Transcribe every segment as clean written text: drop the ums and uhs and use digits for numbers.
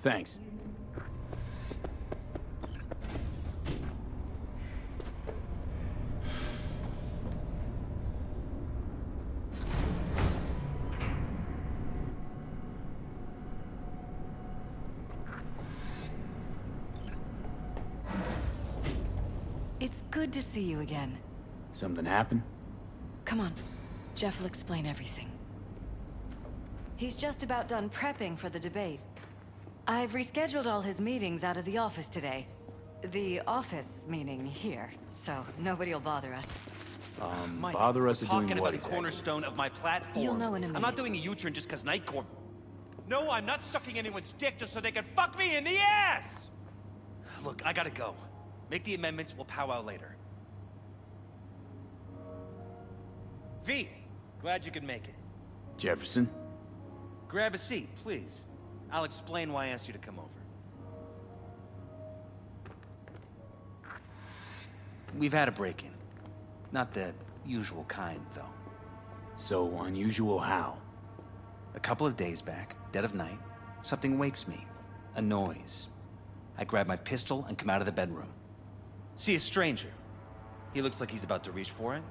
Thanks. It's good to see you again. Something happened? Come on. Jeff will explain everything. He's just about done prepping for the debate. I've rescheduled all his meetings out of the office today. The office meaning here, so nobody will bother us. Mike, bother us we're at doing talking what about the exactly? cornerstone of my platform. You'll know in a minute. I'm not doing a U-turn just because Nightcore... No, I'm not sucking anyone's dick just so they can fuck me in the ass! Look, I gotta go. Make the amendments, we'll powwow later. V, glad you could make it. Jefferson? Grab a seat, please. I'll explain why I asked you to come over. We've had a break-in. Not the usual kind, though. So unusual how? A couple of days back, dead of night, something wakes me. A noise. I grab my pistol and come out of the bedroom. See a stranger. He looks like he's about to reach for it,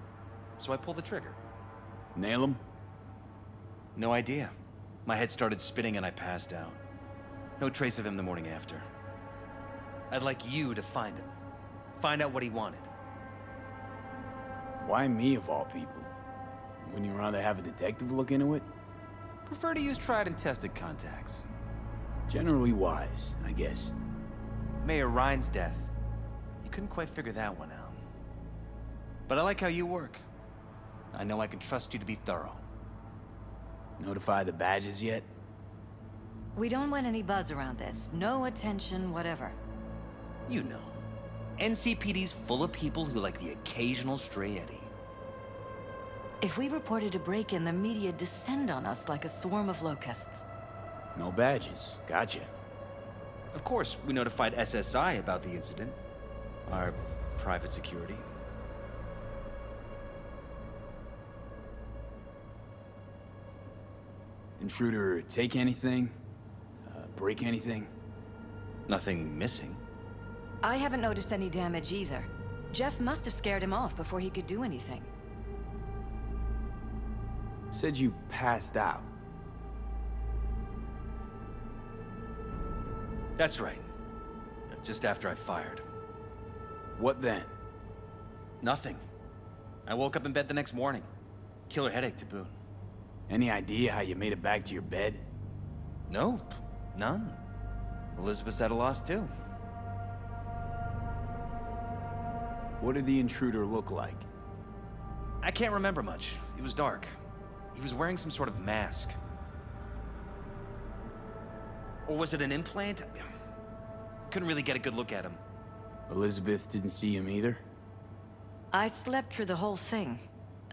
so I pull the trigger. Nail him? No idea. My head started spinning and I passed out. No trace of him the morning after. I'd like you to find him. Find out what he wanted. Why me of all people? Wouldn't you rather have a detective look into it? Prefer to use tried and tested contacts. Generally wise, I guess. Mayor Ryan's death. You couldn't quite figure that one out. But I like how you work. I know I can trust you to be thorough. Notify the badges yet? We don't want any buzz around this. No attention, whatever. You know. NCPD's full of people who like the occasional stray eddy. If we reported a break-in, the media descend on us like a swarm of locusts. No badges. Gotcha. Of course, we notified SSI about the incident. Our private security. Intruder take anything? Break anything? Nothing missing. I haven't noticed any damage either. Jeff must have scared him off before he could do anything. Said you passed out. That's right. Just after I fired. What then? Nothing. I woke up in bed the next morning. Killer headache to boot. Any idea how you made it back to your bed? Nope. None. Elizabeth's at a loss too. What did the intruder look like? I can't remember much. It was dark. He was wearing some sort of mask. Or was it an implant? Couldn't really get a good look at him. Elizabeth didn't see him either? I slept through the whole thing.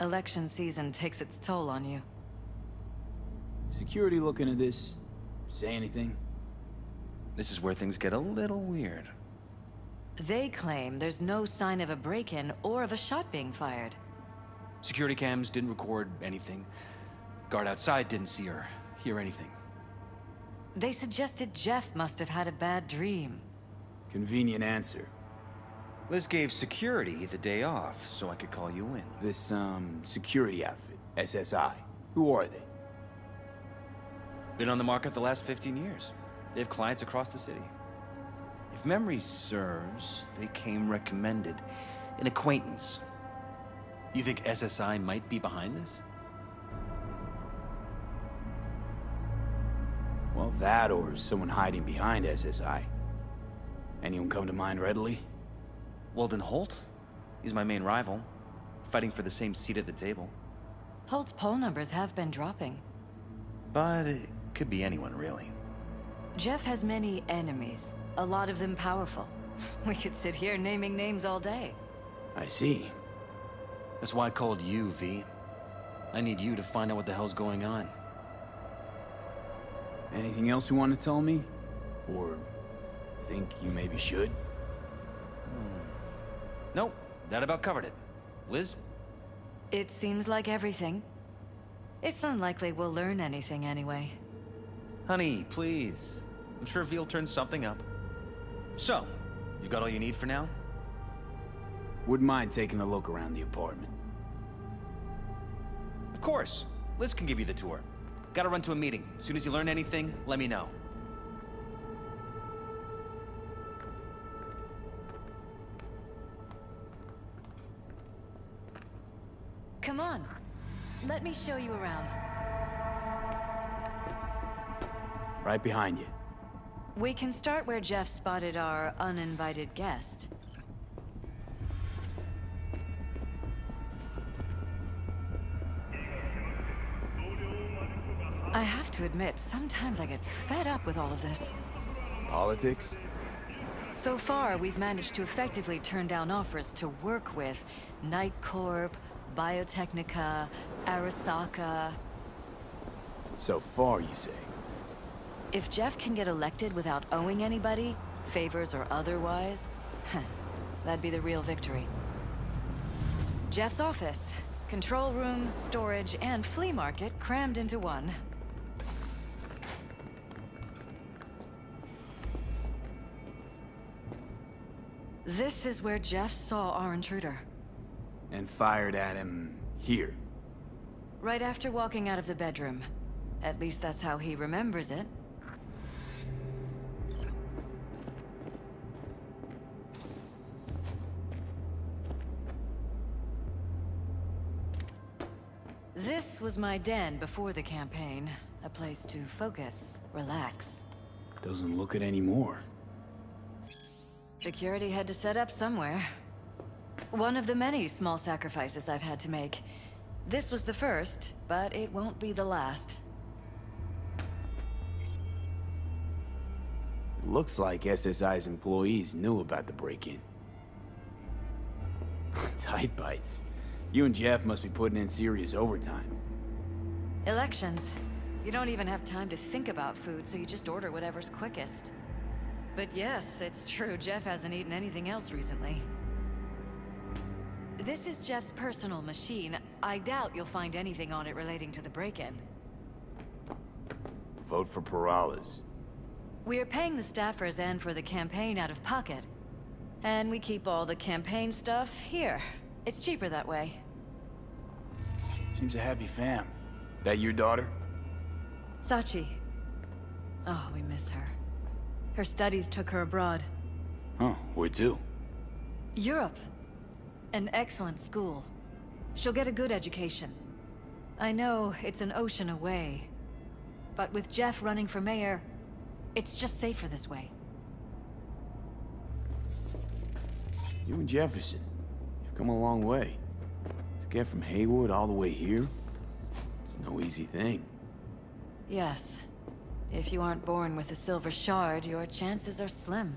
Election season takes its toll on you. Security looking at this? Say anything? This is where things get a little weird. They claim there's no sign of a break-in or of a shot being fired. Security cams didn't record anything. Guard outside didn't see or hear anything. They suggested Jeff must have had a bad dream. Convenient answer. Liz gave security the day off so I could call you in. This, security outfit, SSI. Who are they? Been on the market the last 15 years. They have clients across the city. If memory serves, they came recommended. An acquaintance. You think SSI might be behind this? Well, that or someone hiding behind SSI. Anyone come to mind readily? Weldon Holt? He's my main rival. Fighting for the same seat at the table. Holt's poll numbers have been dropping. But it could be anyone, really. Jeff has many enemies, a lot of them powerful. We could sit here naming names all day. I see. That's why I called you, V. I need you to find out what the hell's going on. Anything else you want to tell me? Or think you maybe should? Nope, that about covered it. Liz? It seems like everything. It's unlikely we'll learn anything anyway. Honey, please. I'm sure Ve'll turn something up. So, you got all you need for now? Wouldn't mind taking a look around the apartment. Of course. Liz can give you the tour. Gotta run to a meeting. As soon as you learn anything, let me know. Come on. Let me show you around. Right behind you. We can start where Jeff spotted our uninvited guest. I have to admit, sometimes I get fed up with all of this. Politics? So far, we've managed to effectively turn down offers to work with Night Corp, Biotechnica, Arasaka. So far, you say? If Jeff can get elected without owing anybody, favors or otherwise, that'd be the real victory. Jeff's office, control room, storage, and flea market crammed into one. This is where Jeff saw our intruder. And fired at him here. Right after walking out of the bedroom. At least that's how he remembers it. This was my den before the campaign. A place to focus, relax. Doesn't look it anymore. Security had to set up somewhere. One of the many small sacrifices I've had to make. This was the first, but it won't be the last. It looks like SSI's employees knew about the break-in. Tight bites. You and Jeff must be putting in serious overtime. Elections. You don't even have time to think about food, so you just order whatever's quickest. But yes, it's true, Jeff hasn't eaten anything else recently. This is Jeff's personal machine. I doubt you'll find anything on it relating to the break-in. Vote for Peralez. We're paying the staffers and for the campaign out of pocket. And we keep all the campaign stuff here. It's cheaper that way. Seems a happy fam. That your daughter? Sachi. Oh, we miss her. Her studies took her abroad. Huh, where to? Europe. An excellent school. She'll get a good education. I know it's an ocean away, but with Jeff running for mayor, it's just safer this way. You and Jefferson, you've come a long way. To get from Haywood all the way here, it's no easy thing. Yes. If you aren't born with a silver shard, your chances are slim.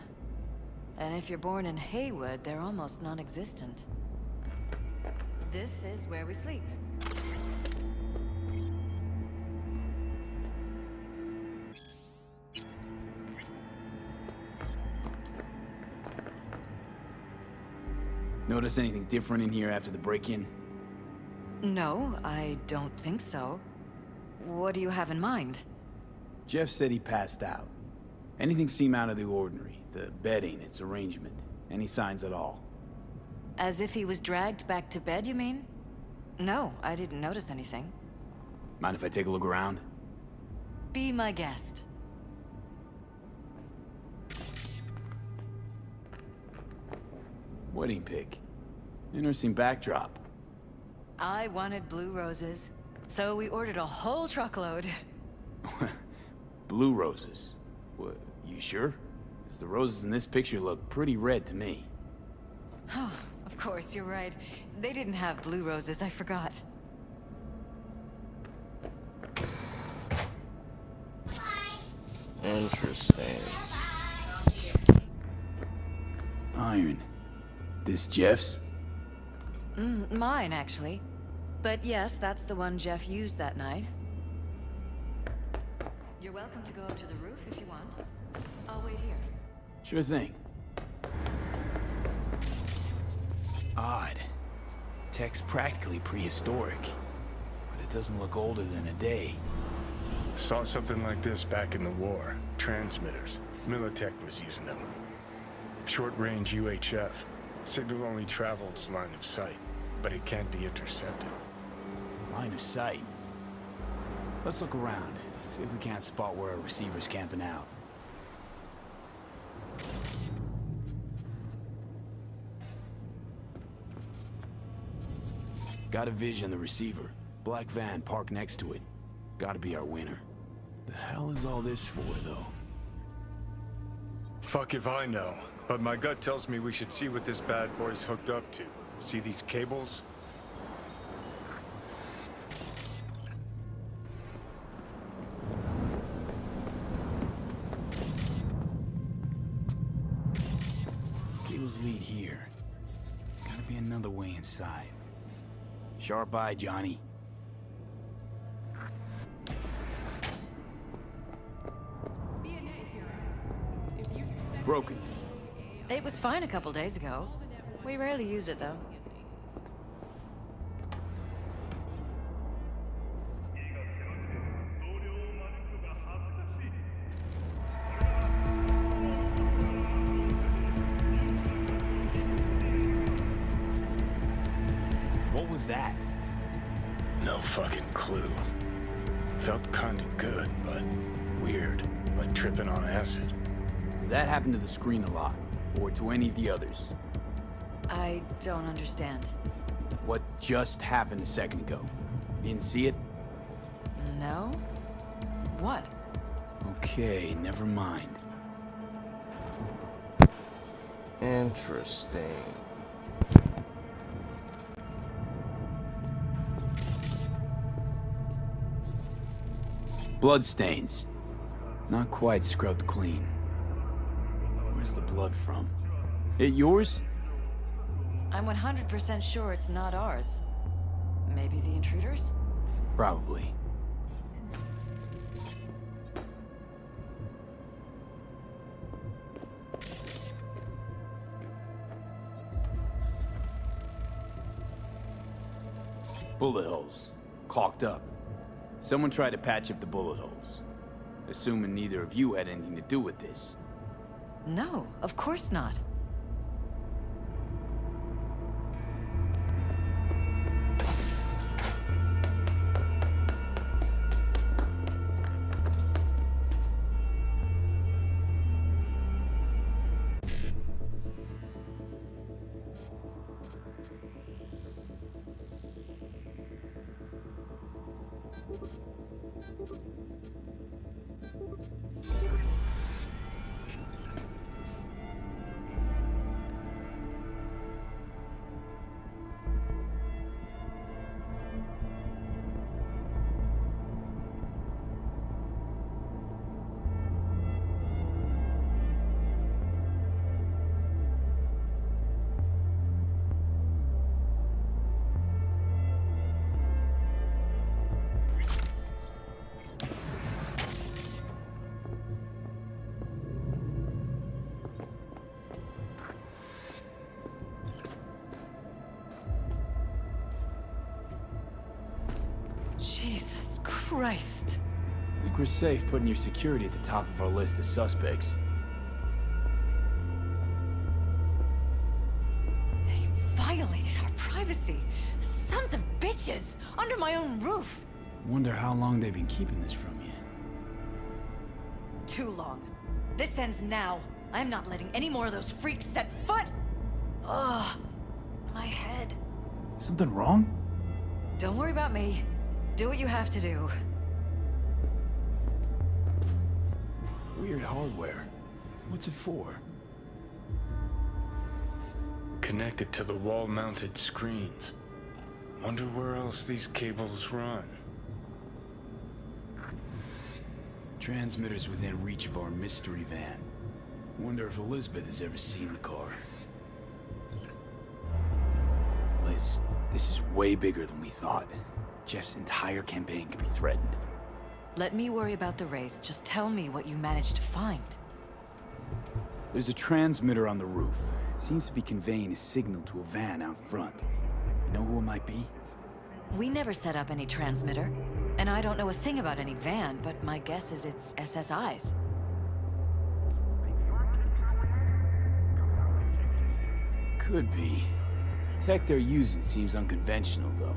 And if you're born in Haywood, they're almost non-existent. This is where we sleep. Notice anything different in here after the break-in? No, I don't think so. What do you have in mind? Jeff said he passed out. Anything seem out of the ordinary? The bedding, its arrangement? Any signs at all? As if he was dragged back to bed, you mean? No, I didn't notice anything. Mind if I take a look around? Be my guest. Wedding pic. Interesting backdrop. I wanted blue roses, so we ordered a whole truckload. Blue roses. What, you sure? 'Cause the roses in this picture look pretty red to me. Oh, of course, you're right. They didn't have blue roses, I forgot. Interesting. Iron. This Jeff's? Mine, actually. But yes, that's the one Jeff used that night. You're welcome to go up to the roof if you want. I'll wait here. Sure thing. Odd. Tech's practically prehistoric. But it doesn't look older than a day. Saw something like this back in the war. transmitters. Militech was using them. Short-range UHF. Signal only travels line of sight, but it can't be intercepted. Line of sight. Let's look around. See if we can't spot where our receiver's camping out. Got a vision on the receiver. Black van parked next to it. Gotta be our winner. The hell is all this for, though? Fuck if I know, but my gut tells me we should see what this bad boy's hooked up to. See these cables? Cables lead here. Gotta be another way inside. Sharp eye, Johnny. Broken. It was fine a couple days ago. We rarely use it, though. What was that? No fucking clue. Felt kinda good, but weird. Like tripping on acid. Does that happen to the screen a lot? Or to any of the others? I don't understand. What just happened a second ago? You didn't see it? No? What? Okay, never mind. Interesting. Bloodstains. Not quite scrubbed clean. Where's the blood from? It yours? I'm 100% sure it's not ours. Maybe the intruders? Probably. Bullet holes. Caulked up. Someone tried to patch up the bullet holes. Assuming neither of you had anything to do with this. No, of course not. Jesus Christ. I think we're safe putting your security at the top of our list of suspects. They violated our privacy. Sons of bitches! Under my own roof! Wonder how long they've been keeping this from you. Too long. This ends now. I'm not letting any more of those freaks set foot! Ugh. My head. Something wrong? Don't worry about me. Do what you have to do. Weird hardware. What's it for? Connected to the wall-mounted screens. Wonder where else these cables run. Transmitters within reach of our mystery van. Wonder if Elizabeth has ever seen the car. Liz, this is way bigger than we thought. Jeff's entire campaign could be threatened. Let me worry about the race. Just tell me what you managed to find. There's a transmitter on the roof. It seems to be conveying a signal to a van out front. You know who it might be? We never set up any transmitter. And I don't know a thing about any van, but my guess is it's SSI's. Could be. Tech they're using seems unconventional, though.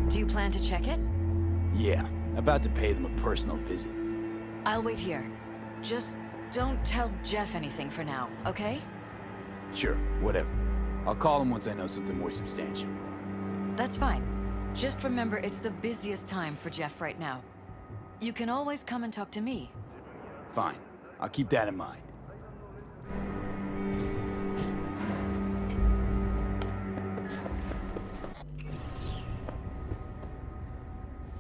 Do you plan to check it? Yeah, about to pay them a personal visit. I'll wait here. Just don't tell Jeff anything for now, okay? Sure, whatever. I'll call him once I know something more substantial. That's fine. Just remember it's the busiest time for Jeff right now. You can always come and talk to me. Fine. I'll keep that in mind.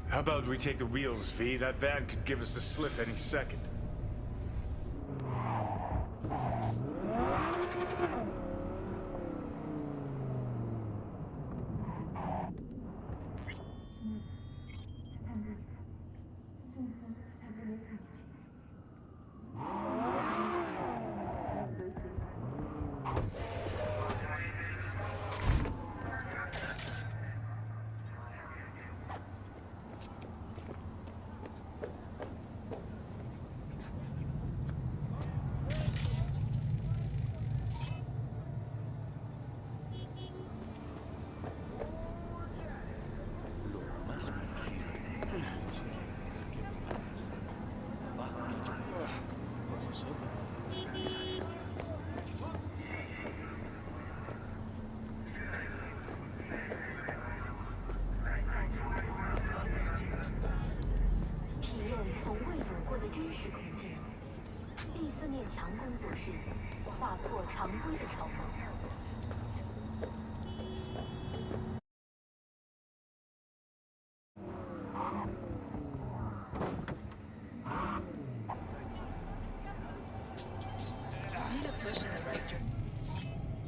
How about we take the wheels, V? That van could give us the slip any second.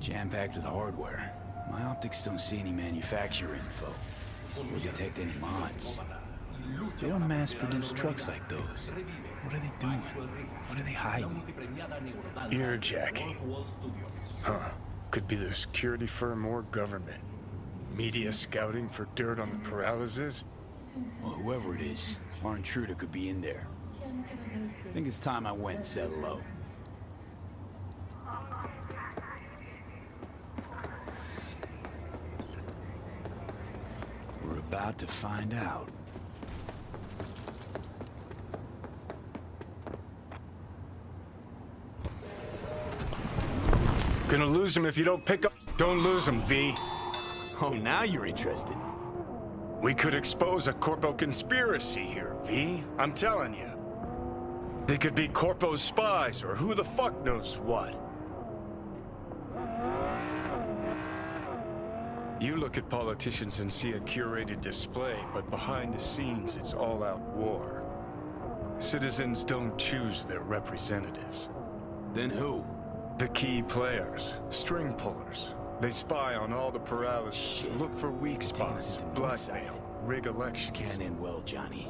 Jam-packed with hardware. My optics don't see any manufacturer info. Or detect any mods. They don't mass-produce trucks like those. What are they doing? What are they hiding? Earjacking. Huh. Could be the security firm or government. Media scouting for dirt on the Peralezes? Well, whoever it is, our intruder could be in there. I think it's time I went and said hello. We're about to find out. Gonna lose him if you don't pick up. Don't lose him, V. Oh, now you're interested. We could expose a Corpo conspiracy here, V. I'm telling you. They could be Corpo's spies, or who the fuck knows what. You look at politicians and see a curated display, but behind the scenes, it's all-out war. Citizens don't choose their representatives. Then who? The key players, string pullers. They spy on all the Peralez, Shit. look for weak Taking us spots, into blackmail, rig elections. Can't end well, Johnny.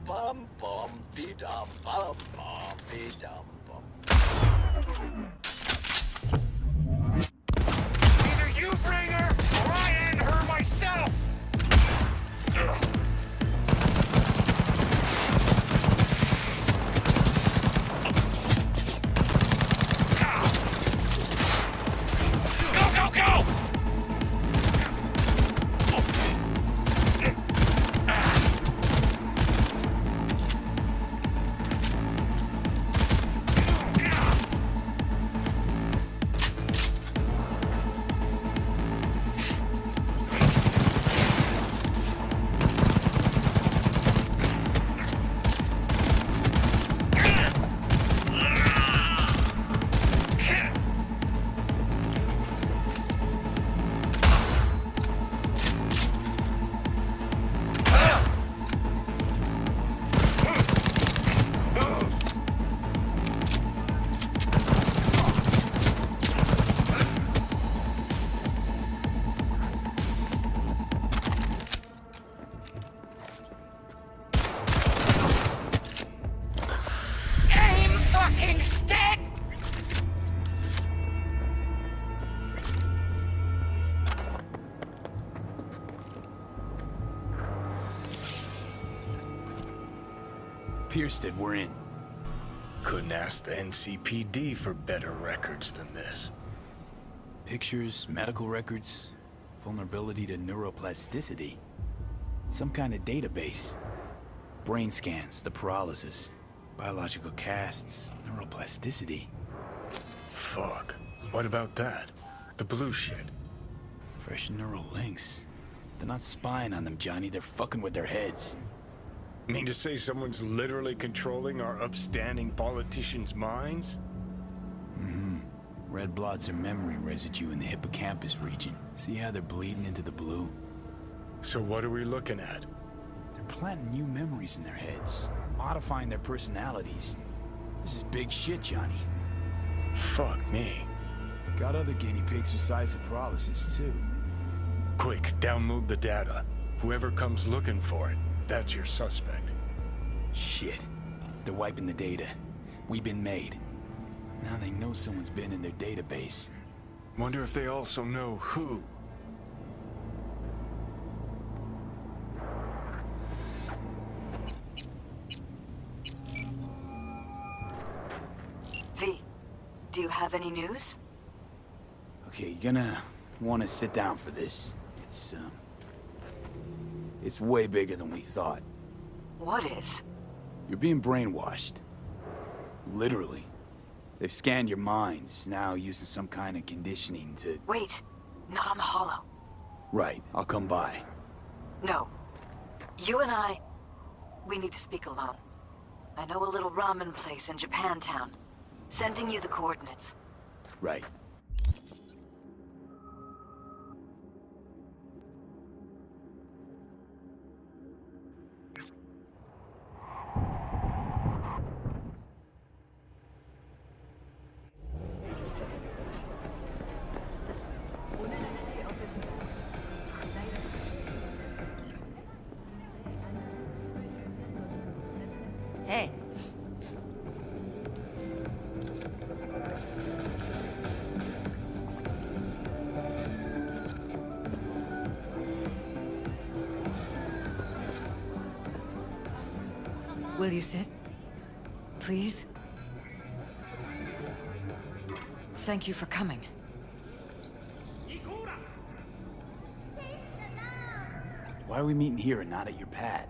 Bum bum be dum bum bum be dum bum. Either you bring her or I end her myself. Go go go! Pierstead, we're in. Couldn't ask the NCPD for better records than this. Pictures, medical records, vulnerability to neuroplasticity. Some kind of database. Brain scans, the Peralez's, biological casts, neuroplasticity. Fuck. What about that? The blue shit. Fresh neural links. They're not spying on them, Johnny. They're fucking with their heads. Mean to say someone's literally controlling our upstanding politicians' minds? Mm-hmm. Red blots are memory residue in the hippocampus region. See how they're bleeding into the blue? So what are we looking at? They're planting new memories in their heads, modifying their personalities. This is big shit, Johnny. Fuck me. Got other guinea pigs besides the Peralez's, too. Quick, download the data. Whoever comes looking for it, that's your suspect. Shit. They're wiping the data. We've been made. Now they know someone's been in their database. Wonder if they also know who. V, do you have any news? Okay, you're gonna want to sit down for this. It's way bigger than we thought. What is? You're being brainwashed. Literally. They've scanned your minds, now using some kind of conditioning to... Wait, not on the hollow. Right, I'll come by. No. You and I, we need to speak alone. I know a little ramen place in Japantown. Sending you the coordinates. Right. Hey. Will you sit? Please? Thank you for coming. Why are we meeting here and not at your pad?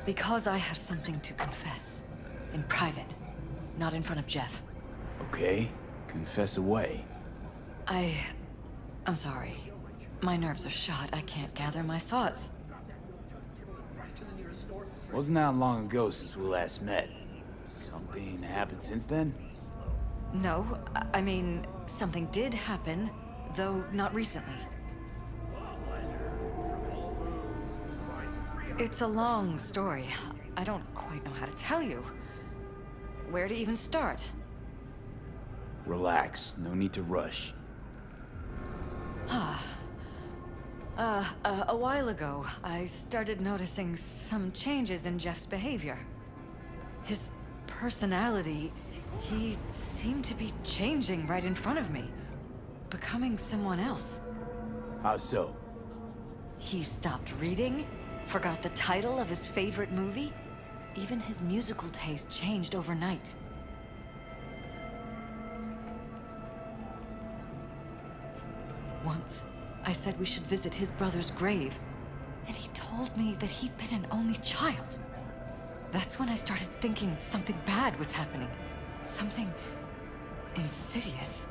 Because I have something to confess. In private. Not in front of Jeff. Okay, confess away. I'm sorry. My nerves are shot. I can't gather my thoughts. Wasn't that long ago since we last met? Something happened since then? No, I mean, something did happen, though not recently. It's a long story. I don't quite know how to tell you. Where to even start? Relax, no need to rush. A while ago, I started noticing some changes in Jeff's behavior. His personality, he seemed to be changing right in front of me. Becoming someone else. How so? He stopped reading, forgot the title of his favorite movie. Even his musical taste changed overnight. Once, I said we should visit his brother's grave, and he told me that he'd been an only child. That's when I started thinking something bad was happening. Something insidious.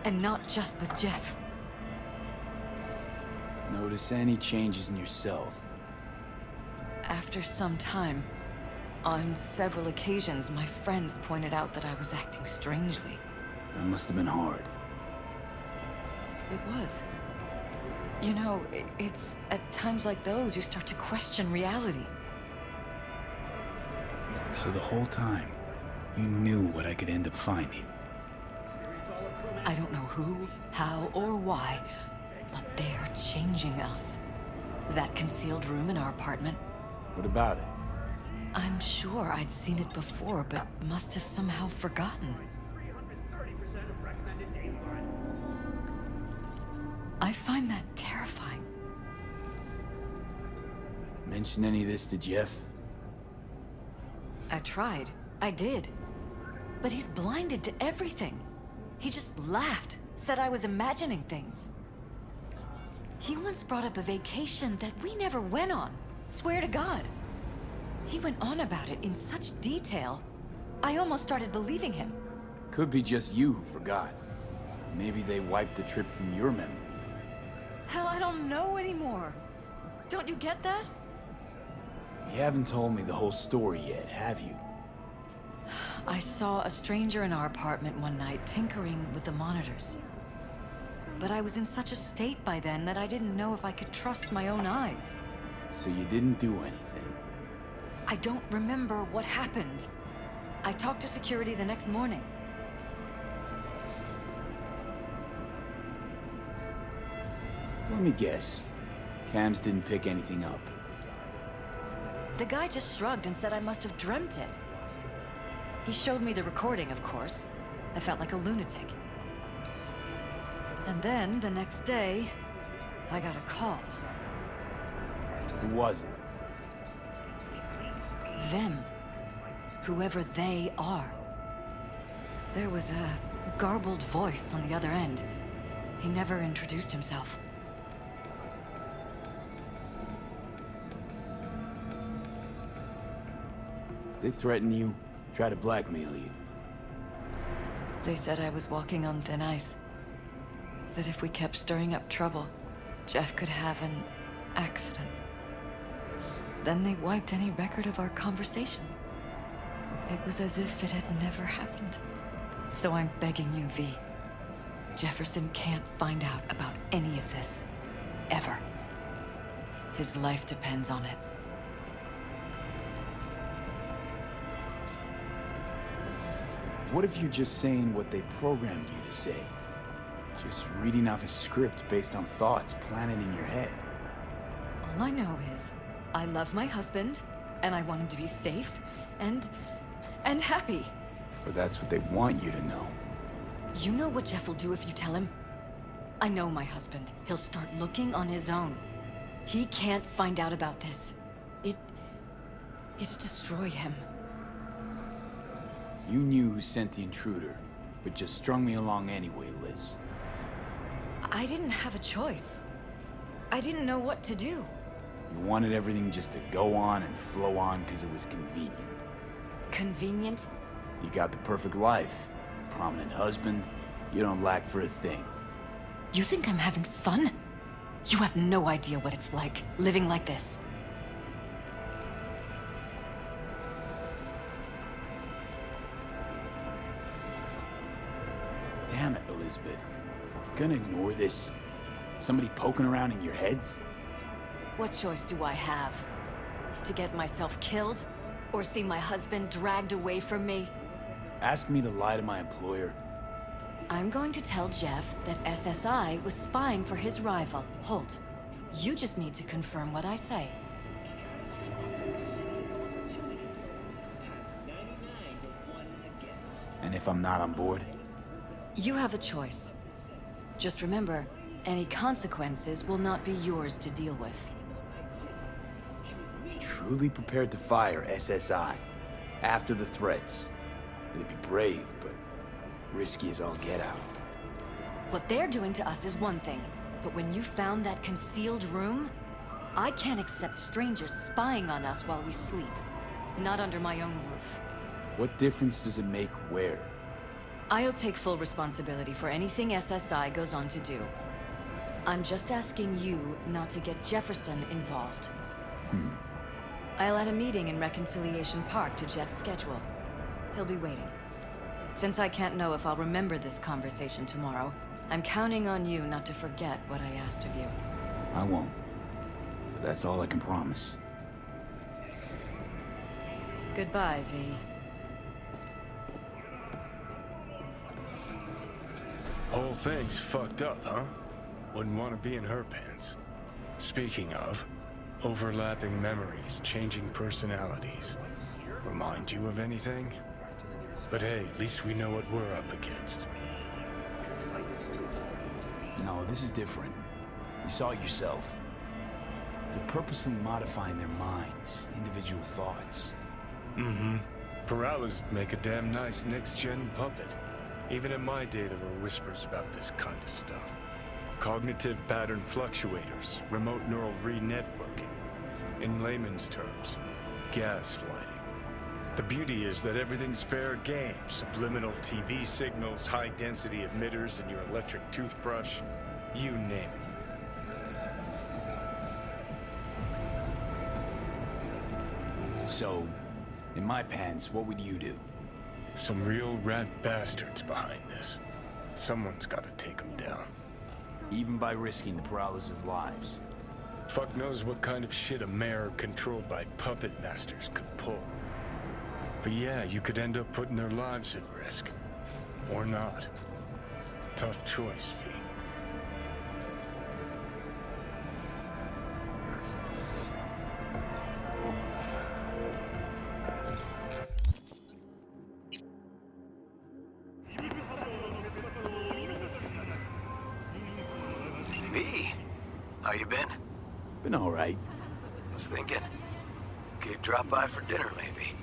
And not just with Jeff. Notice any changes in yourself? After some time, on several occasions, my friends pointed out that I was acting strangely. That must have been hard. It was. You know, it's at times like those you start to question reality. So the whole time, you knew what I could end up finding. I don't know who, how, or why, but they're changing us. That concealed room in our apartment, What about it? I'm sure I'd seen it before, but must have somehow forgotten. I find that terrifying. Mention any of this to Jeff? I tried. I did. But he's blinded to everything. He just laughed, said I was imagining things. He once brought up a vacation that we never went on. Swear to God. He went on about it in such detail, I almost started believing him. Could be just you who forgot. Maybe they wiped the trip from your memory. Hell, I don't know anymore. Don't you get that? You haven't told me the whole story yet, have you? I saw a stranger in our apartment one night tinkering with the monitors. But I was in such a state by then that I didn't know if I could trust my own eyes. So you didn't do anything? I don't remember what happened. I talked to security the next morning. Let me guess. Cams didn't pick anything up. The guy just shrugged and said I must have dreamt it. He showed me the recording, of course. I felt like a lunatic. And then, the next day, I got a call. Who was it? Them. Whoever they are. There was a garbled voice on the other end. He never introduced himself. They threaten you, try to blackmail you. They said I was walking on thin ice. That if we kept stirring up trouble, Jeff could have an accident. Then they wiped any record of our conversation. It was as if it had never happened. So I'm begging you, V. Jefferson can't find out about any of this. Ever. His life depends on it. What if you're just saying what they programmed you to say? Just reading off a script based on thoughts planted in your head. All I know is, I love my husband, and I want him to be safe, and happy. Or that's what they want you to know. You know what Jeff will do if you tell him? I know my husband. He'll start looking on his own. He can't find out about this. It'd destroy him. You knew who sent the intruder, but just strung me along anyway, Liz. I didn't have a choice. I didn't know what to do. You wanted everything just to go on and flow on because it was convenient. Convenient? You got the perfect life. Prominent husband. You don't lack for a thing. You think I'm having fun? You have no idea what it's like, living like this. Damn it, Elizabeth. You gonna ignore this? Somebody poking around in your heads? What choice do I have? To get myself killed? Or see my husband dragged away from me? Ask me to lie to my employer? I'm going to tell Jeff that SSI was spying for his rival, Holt. You just need to confirm what I say. And if I'm not on board? You have a choice. Just remember, any consequences will not be yours to deal with. Truly prepared to fire SSI after the threats. It'd be brave, but risky as all get out. What they're doing to us is one thing, but when you found that concealed room, I can't accept strangers spying on us while we sleep. Not under my own roof. What difference does it make where? I'll take full responsibility for anything SSI goes on to do. I'm just asking you not to get Jefferson involved. I'll add a meeting in Reconciliation Park to Jeff's schedule. He'll be waiting. Since I can't know if I'll remember this conversation tomorrow, I'm counting on you not to forget what I asked of you. I won't. But that's all I can promise. Goodbye, V. Whole thing's fucked up, huh? Wouldn't want to be in her pants. Speaking of, overlapping memories, changing personalities. Remind you of anything? But hey, at least we know what we're up against. No, this is different. You saw it yourself. They're purposely modifying their minds, individual thoughts. Mm-hmm. Peralez make a damn nice next-gen puppet. Even in my day, there were whispers about this kind of stuff. Cognitive pattern fluctuators, remote neural re-networking. In layman's terms, gaslighting. The beauty is that everything's fair game. Subliminal TV signals, high-density emitters in your electric toothbrush. You name it. So, in my pants, what would you do? Some real rat bastards behind this. Someone's gotta take them down. Even by risking the Peralez's lives. Fuck knows what kind of shit a mayor controlled by puppet masters could pull. But yeah, you could end up putting their lives at risk. Or not. Tough choice, V. V, how you been? Been alright. Was thinking, could drop by for dinner maybe.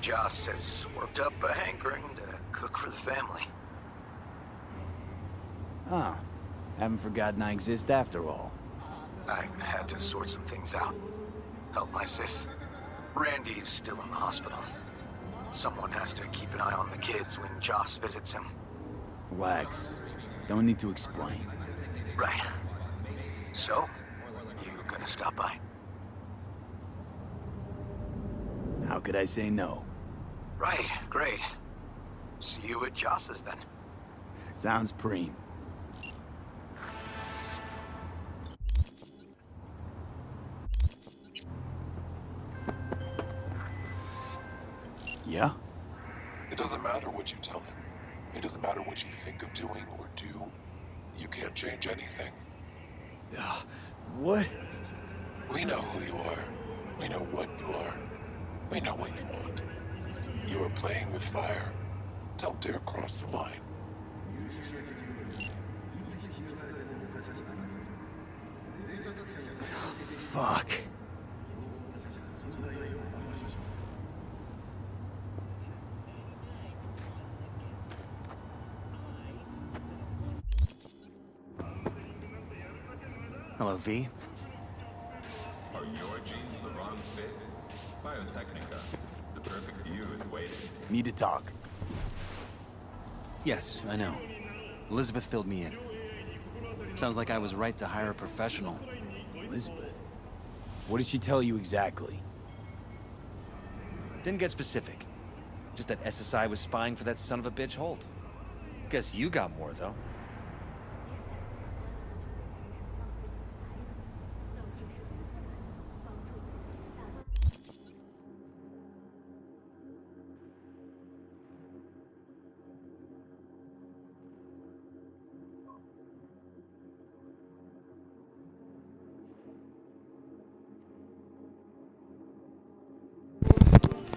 Joss has worked up a hankering to cook for the family. Ah, haven't forgotten I exist after all. I had to sort some things out. Help my sis. Randy's still in the hospital. Someone has to keep an eye on the kids when Joss visits him. Relax. Don't need to explain. Right. So, you gonna stop by? How could I say no? Right, great. See you at Joss's then. Sounds preem. Yeah? It doesn't matter what you tell him. It doesn't matter what you think of doing or do. You can't change anything. What? We know who you are. We know what you are. We know what you want. You are playing with fire. Don't dare cross the line. Fuck. Hello, V. Are your jeans the wrong fit? Biotechnica. The perfect you is waiting. Need to talk. Yes, I know. Elizabeth filled me in. Sounds like I was right to hire a professional. Elizabeth? What did she tell you exactly? Didn't get specific. Just that SSI was spying for that son of a bitch Holt. Guess you got more, though.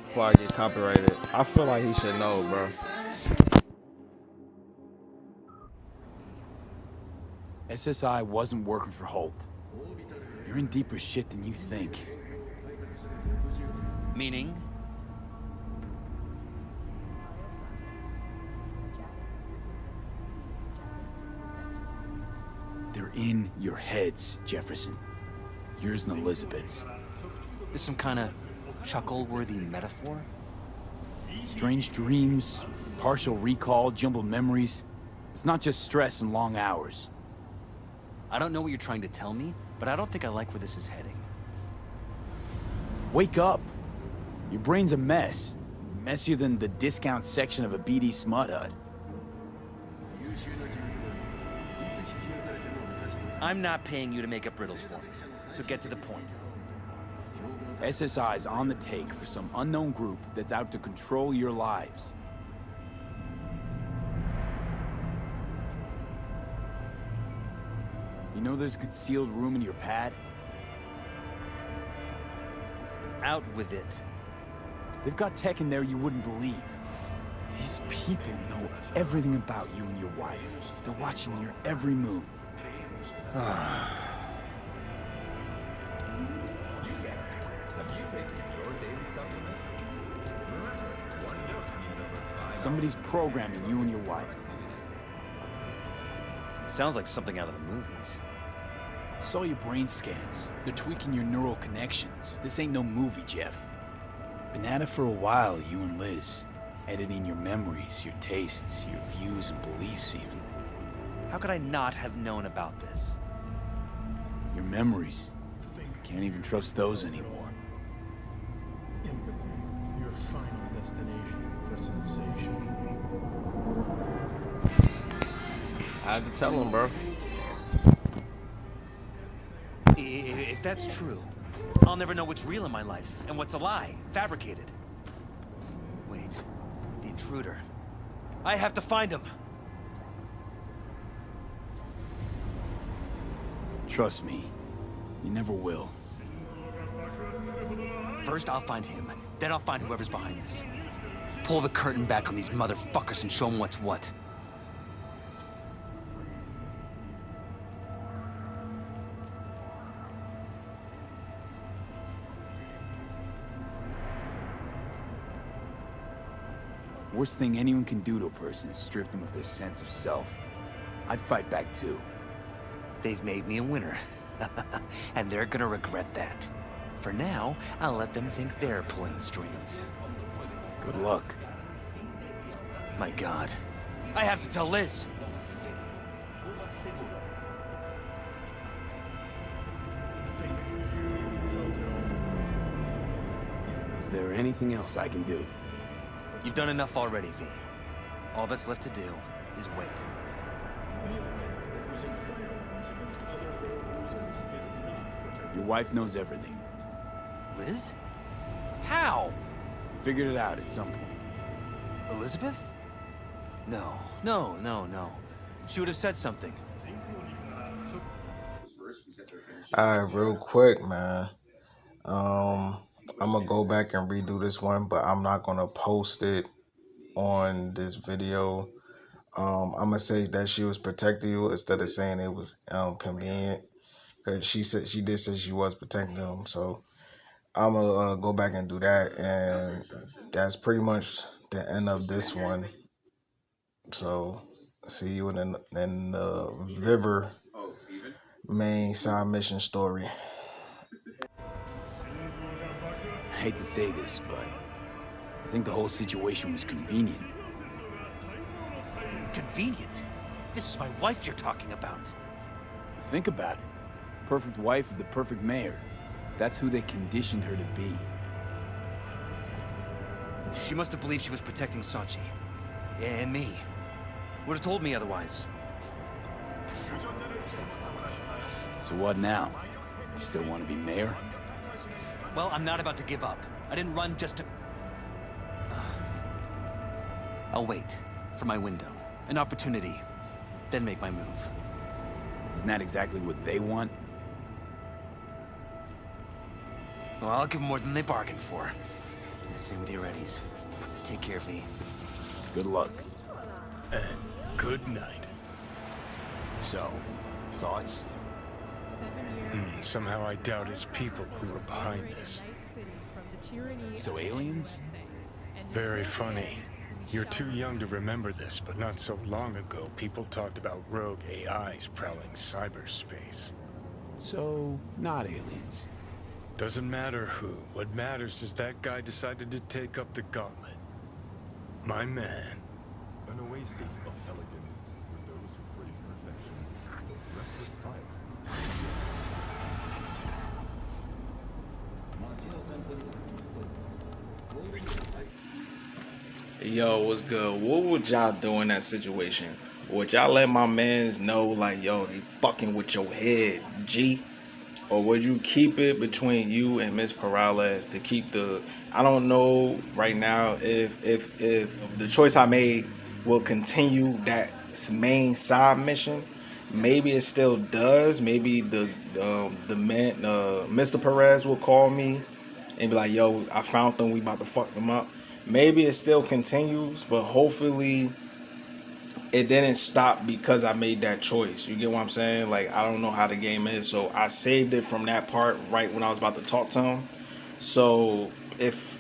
Before I get copyrighted, I feel like he should know, bro. SSI wasn't working for Holt. You're in deeper shit than you think. Meaning? They're in your heads, Jefferson. Yours and Elizabeth's. This some kind of chuckle-worthy metaphor? Strange dreams, partial recall, jumbled memories. It's not just stress and long hours. I don't know what you're trying to tell me, but I don't think I like where this is heading. Wake up! Your brain's a mess. Messier than the discount section of a BD smut hut. I'm not paying you to make up riddles for me, so get to the point. SSI's on the take for some unknown group that's out to control your lives. You know there's a concealed room in your pad? Out with it. They've got tech in there you wouldn't believe. These people know everything about you and your wife. They're watching your every move. You there. Have you taken your daily supplement? Remember, Somebody's programming you and your wife. Sounds like something out of the movies. Saw your brain scans. They're tweaking your neural connections. This ain't no movie, Jeff. Been at it for a while, you and Liz. Editing your memories, your tastes, your views and beliefs even. How could I not have known about this? Your memories. Can't even trust those anymore. Empathy, your final destination for sensation. I had to tell him, bro. If that's true, I'll never know what's real in my life and what's a lie, fabricated. Wait, the intruder. I have to find him. Trust me, you never will. First, I'll find him. Then I'll find whoever's behind this. Pull the curtain back on these motherfuckers and show them what's what. Worst thing anyone can do to a person is strip them of their sense of self. I'd fight back too. They've made me a winner. And they're gonna regret that. For now, I'll let them think they're pulling the strings. Good luck. My God. I have to tell Liz. Is there anything else I can do? You've done enough already, V. All that's left to do is wait. Your wife knows everything. Liz? How? Figured it out at some point. Elizabeth? No. She would have said something. Alright, real quick, man. I'm gonna go back and redo this one, but I'm not gonna post it on this video. I'm gonna say that she was protecting you instead of saying it was convenient, because she did say she was protecting him. So I'm gonna go back and do that, and that's pretty much the end of this one. So see you in the Viver main side mission story. I hate to say this, but I think the whole situation was convenient. Convenient? This is my wife you're talking about. Think about it. Perfect wife of the perfect mayor. That's who they conditioned her to be. She must have believed she was protecting Sanchi. And me. Would have told me otherwise. So what now? You still want to be mayor? Well, I'm not about to give up. I didn't run just to... I'll wait for my window. An opportunity. Then make my move. Isn't that exactly what they want? Well, I'll give them more than they bargained for. Same with your Eddies. Take care, V. Good luck. And good night. So, thoughts? Somehow I doubt it's people who were behind this. So aliens? Very funny. You're too young to remember this, but not so long ago, people talked about rogue AIs prowling cyberspace. So, not aliens. Doesn't matter who. What matters is that guy decided to take up the gauntlet. My man. An oasis of elegance for those who crave perfection. Restless style. Yo, what's good? What would y'all do in that situation? Would y'all let my mans know, like, yo, they fucking with your head, G? Or would you keep it between you and Miss Peralez to keep the... I don't know right now if the choice I made will continue that main side mission. Maybe it still does. Maybe the man, Mr. Perez will call me and be like, yo, I found them. We about to fuck them up. Maybe it still continues, but hopefully it didn't stop because I made that choice. You get what I'm saying? Like, I don't know how the game is, so I saved it from that part right when I was about to talk to him. So if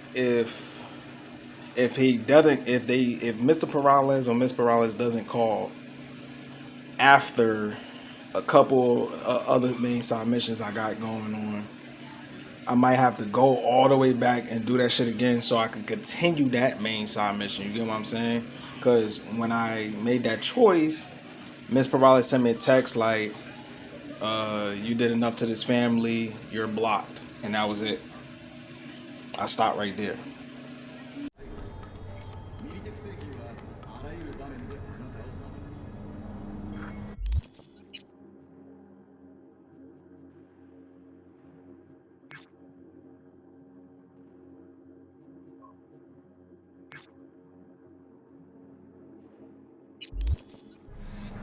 if he doesn't, if Mr. Peralez or Miss Peralez doesn't call after a couple other main side missions I got going on, I might have to go all the way back and do that shit again so I can continue that main side mission. You get what I'm saying? Because when I made that choice, Miss Peralez sent me a text like, you did enough to this family, you're blocked. And that was it. I stopped right there.